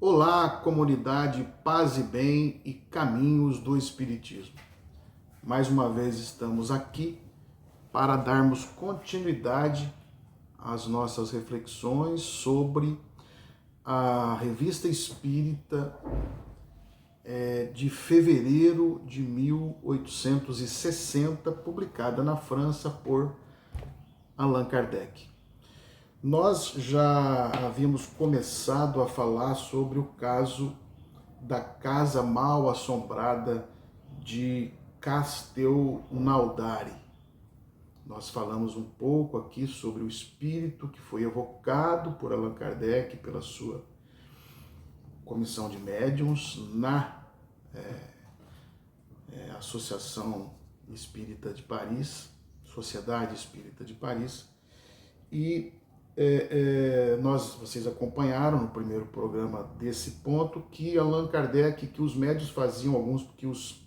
Olá, comunidade Paz e Bem e Caminhos do Espiritismo. Mais uma vez estamos aqui para darmos continuidade às nossas reflexões sobre a Revista Espírita de fevereiro de 1860, publicada na França por Allan Kardec. Nós já havíamos começado a falar sobre o caso da casa mal assombrada de Castelnaudary. Nós falamos um pouco aqui sobre o espírito que foi evocado por Allan Kardec pela sua comissão de médiuns na Associação Espírita de Paris, Sociedade Espírita de Paris, e vocês acompanharam no primeiro programa desse ponto que Allan Kardec, que os médiuns faziam que os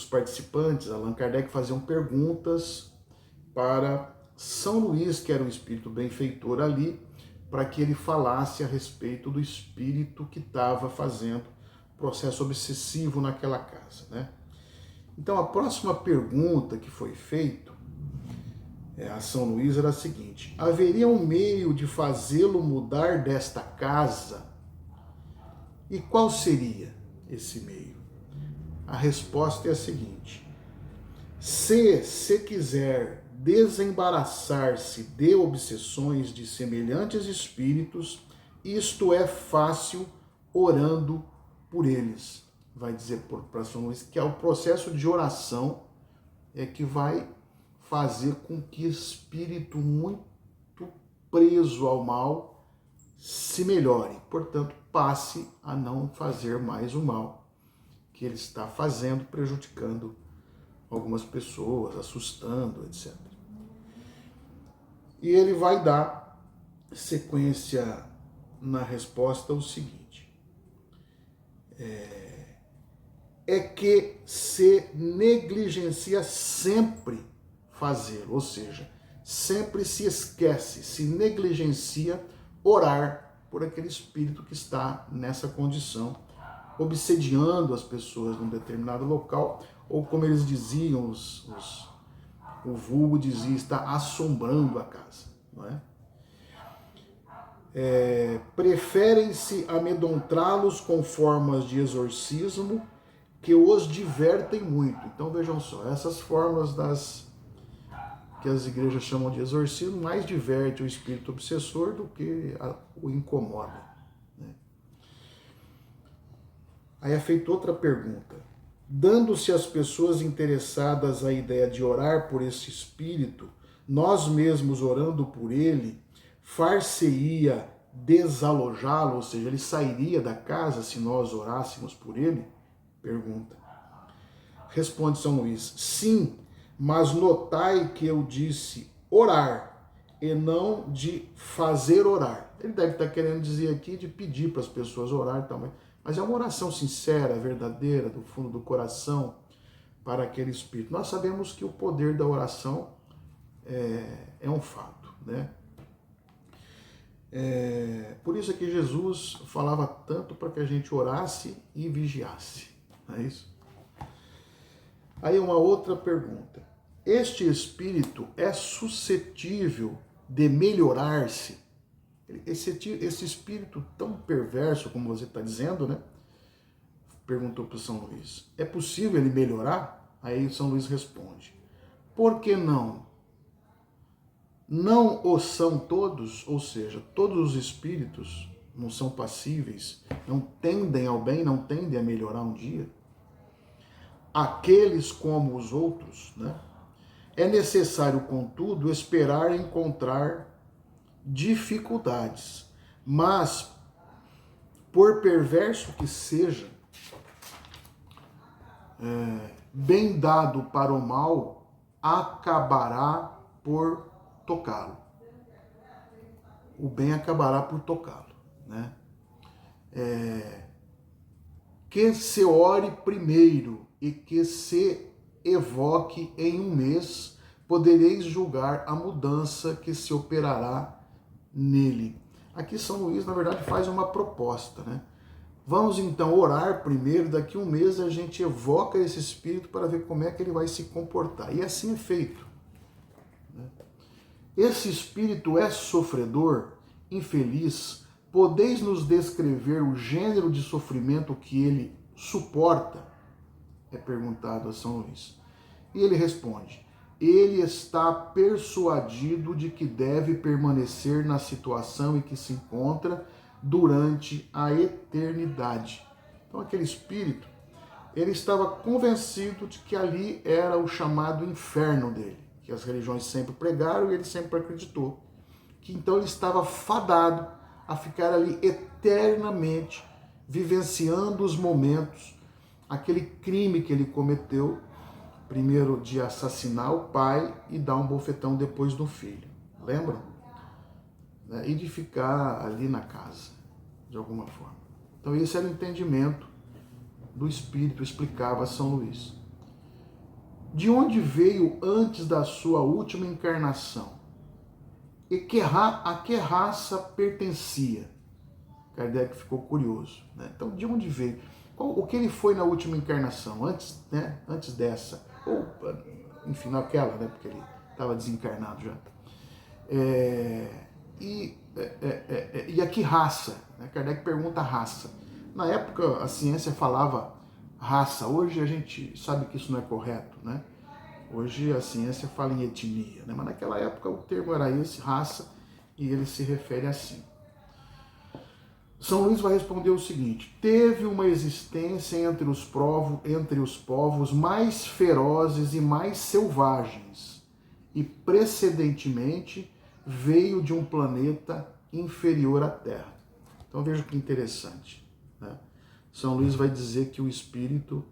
participantes, Allan Kardec faziam perguntas para São Luís, que era o espírito benfeitor ali, para que ele falasse a respeito do espírito que estava fazendo processo obsessivo naquela casa, né? Então a próxima pergunta que foi feita a São Luís era a seguinte: haveria um meio de fazê-lo mudar desta casa? E qual seria esse meio? A resposta é a seguinte: se quiser desembaraçar-se de obsessões de semelhantes espíritos, isto é fácil orando por eles. Vai dizer para São Luís que é o processo de oração que vai fazer com que espírito muito preso ao mal se melhore, portanto, passe a não fazer mais o mal que ele está fazendo, prejudicando algumas pessoas, assustando, etc. E ele vai dar sequência na resposta o seguinte: que se negligencia sempre fazê-lo, ou seja, sempre se esquece, se negligencia orar por aquele espírito que está nessa condição, obsediando as pessoas num determinado local, ou como eles diziam, o vulgo dizia, está assombrando a casa, não é? Preferem-se amedrontá-los com formas de exorcismo que os divertem muito. Então vejam só, essas formas que as igrejas chamam de exorcismo mais diverte o espírito obsessor do que o incomoda, né? Aí é feita outra pergunta: dando-se às pessoas interessadas a ideia de orar por esse espírito, nós mesmos orando por ele, far-se-ia desalojá-lo, ou seja, ele sairia da casa se nós orássemos por ele? Pergunta. Responde São Luís: sim, mas notai que eu disse orar e não de fazer orar. Ele deve estar querendo dizer aqui de pedir para as pessoas orar também, mas é uma oração sincera, verdadeira, do fundo do coração, para aquele espírito. Nós sabemos que o poder da oração é um fato, né? Por isso é que Jesus falava tanto para que a gente orasse e vigiasse, não é isso? Aí uma outra pergunta: este espírito é suscetível de melhorar-se? Esse espírito tão perverso como você está dizendo, né? Perguntou para São Luís. É possível ele melhorar? Aí São Luís responde: por que não? Não o são todos, ou seja, todos os espíritos não são passíveis, não tendem ao bem, não tendem a melhorar um dia? Aqueles como os outros, né? É necessário, contudo, esperar encontrar dificuldades, mas, por perverso que seja, bem dado para o mal, acabará por tocá-lo. O bem acabará por tocá-lo, né? Que se ore primeiro e que se evoque em um mês, podereis julgar a mudança que se operará nele. Aqui São Luís, na verdade, faz uma proposta, né? Vamos então orar primeiro, daqui a um mês a gente evoca esse espírito para ver como é que ele vai se comportar. E assim é feito. Esse espírito é sofredor, infeliz. Podeis nos descrever o gênero de sofrimento que ele suporta? É perguntado a São Luís. E ele responde: ele está persuadido de que deve permanecer na situação em que se encontra durante a eternidade. Então aquele espírito, ele estava convencido de que ali era o chamado inferno dele, que as religiões sempre pregaram e ele sempre acreditou. Que então ele estava fadado a ficar ali eternamente, vivenciando os momentos, aquele crime que ele cometeu, primeiro de assassinar o pai e dar um bofetão depois do filho. Lembram? E de ficar ali na casa, de alguma forma. Então esse era o entendimento do Espírito, explicava São Luís. De onde veio antes da sua última encarnação? E a que raça pertencia? Kardec ficou curioso. Né? Então, de onde veio? O que ele foi na última encarnação? Antes dessa? Ou, enfim, naquela, né? Porque ele estava desencarnado já. E a que raça? Kardec pergunta a raça. Na época, a ciência falava raça. Hoje a gente sabe que isso não é correto, né? Hoje a ciência fala em etnia, né? Mas naquela época o termo era esse, raça, e ele se refere assim. São Luís vai responder o seguinte: teve uma existência entre os povos mais ferozes e mais selvagens, e precedentemente veio de um planeta inferior à Terra. Então veja que interessante, né? São Luís vai dizer que o espírito,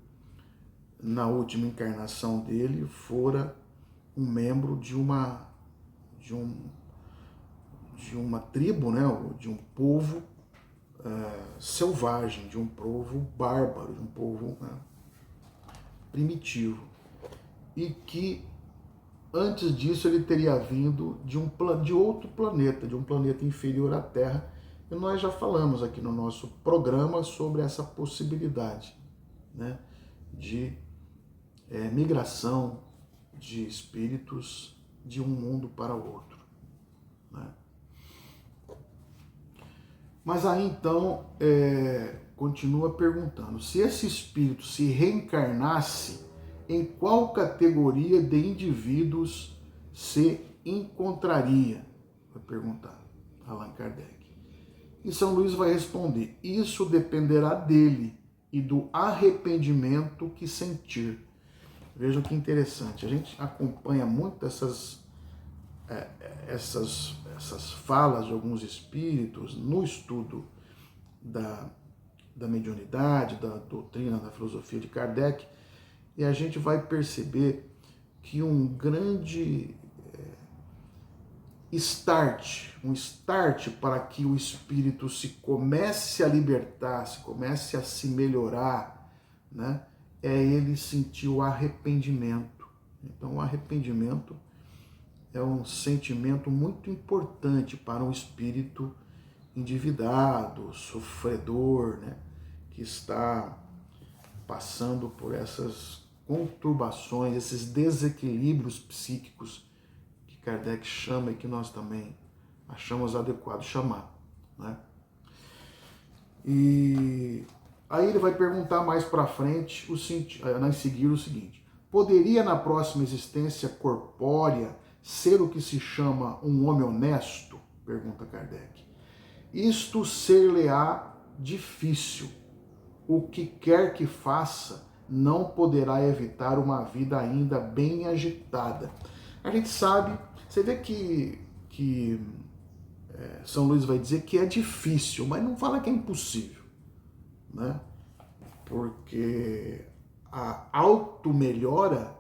na última encarnação dele, fora um membro de uma tribo, né? De um povo selvagem, de um povo bárbaro, de um povo primitivo. E que antes disso ele teria vindo de outro planeta, de um planeta inferior à Terra. E nós já falamos aqui no nosso programa sobre essa possibilidade, né, de migração de espíritos de um mundo para o outro, né? Mas aí então continua perguntando: se esse espírito se reencarnasse, em qual categoria de indivíduos se encontraria? Vai perguntar Allan Kardec. E São Luís vai responder: isso dependerá dele e do arrependimento que sentir. Vejam que interessante, a gente acompanha muito essas falas de alguns espíritos no estudo da mediunidade, da doutrina, da filosofia de Kardec, e a gente vai perceber que um grande start para que o espírito se comece a libertar, se comece a se melhorar, né, é ele sentir o arrependimento. Então o arrependimento é um sentimento muito importante para um espírito endividado, sofredor, né, que está passando por essas conturbações, esses desequilíbrios psíquicos que Kardec chama e que nós também achamos adequado chamar, né? E aí ele vai perguntar mais para frente, em seguir, o seguinte: poderia na próxima existência corpórea ser o que se chama um homem honesto? Pergunta Kardec. Isto ser-lhe-á difícil. O que quer que faça, não poderá evitar uma vida ainda bem agitada. A gente sabe, você vê que São Luís vai dizer que é difícil, mas não fala que é impossível, né? Porque a auto-melhora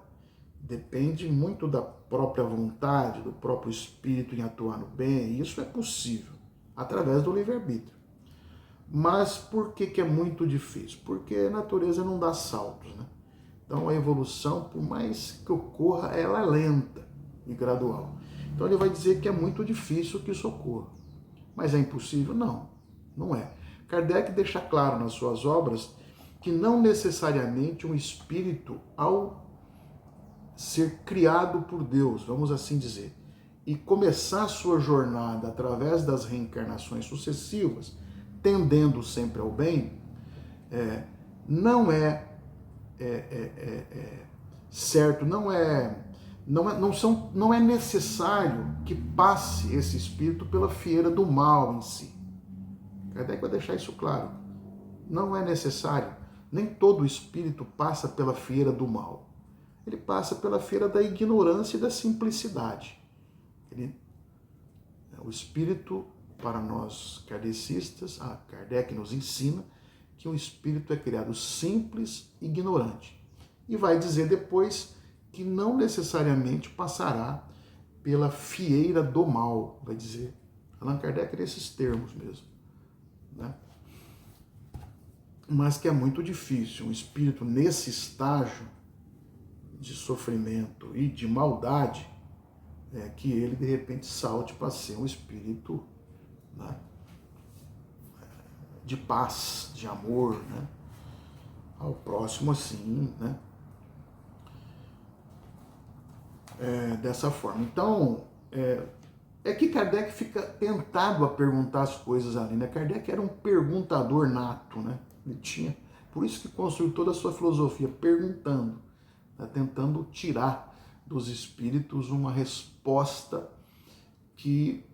depende muito da própria vontade, do próprio espírito em atuar no bem, e isso é possível através do livre-arbítrio. Mas por que é muito difícil? Porque a natureza não dá saltos, né? Então a evolução, por mais que ocorra, ela é lenta e gradual. Então ele vai dizer que é muito difícil que isso ocorra. Mas é impossível? Não, não é. Kardec deixa claro nas suas obras que não necessariamente um espírito, ao ser criado por Deus, vamos assim dizer, e começar a sua jornada através das reencarnações sucessivas, tendendo sempre ao bem, não é, certo, não é necessário que passe esse espírito pela fieira do mal em si. Kardec vai deixar isso claro. Não é necessário. Nem todo espírito passa pela fieira do mal. Ele passa pela fieira da ignorância e da simplicidade. O espírito, para nós kardecistas, Kardec nos ensina que o espírito é criado simples e ignorante. E vai dizer depois que não necessariamente passará pela fieira do mal, vai dizer Allan Kardec nesses termos mesmo, né? Mas que é muito difícil um espírito nesse estágio de sofrimento e de maldade, que ele de repente salte para ser um espírito, né, de paz, de amor, né, ao próximo assim, né, dessa forma. Então, que Kardec fica tentado a perguntar as coisas ali, né? Kardec era um perguntador nato, né? Ele tinha, por isso que construiu toda a sua filosofia perguntando, né? Tentando tirar dos espíritos uma resposta que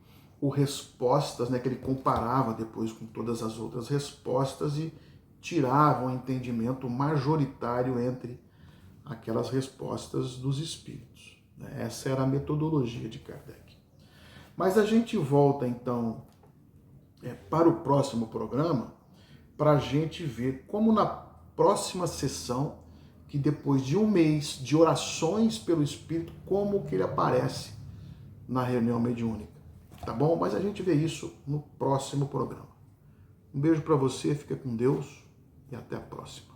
né, que ele comparava depois com todas as outras respostas e tirava um entendimento majoritário entre aquelas respostas dos espíritos. Essa era a metodologia de Kardec. Mas a gente volta então para o próximo programa para a gente ver como na próxima sessão, que depois de um mês de orações pelo Espírito, como que ele aparece na reunião mediúnica. Tá bom? Mas a gente vê isso no próximo programa. Um beijo para você, fica com Deus e até a próxima.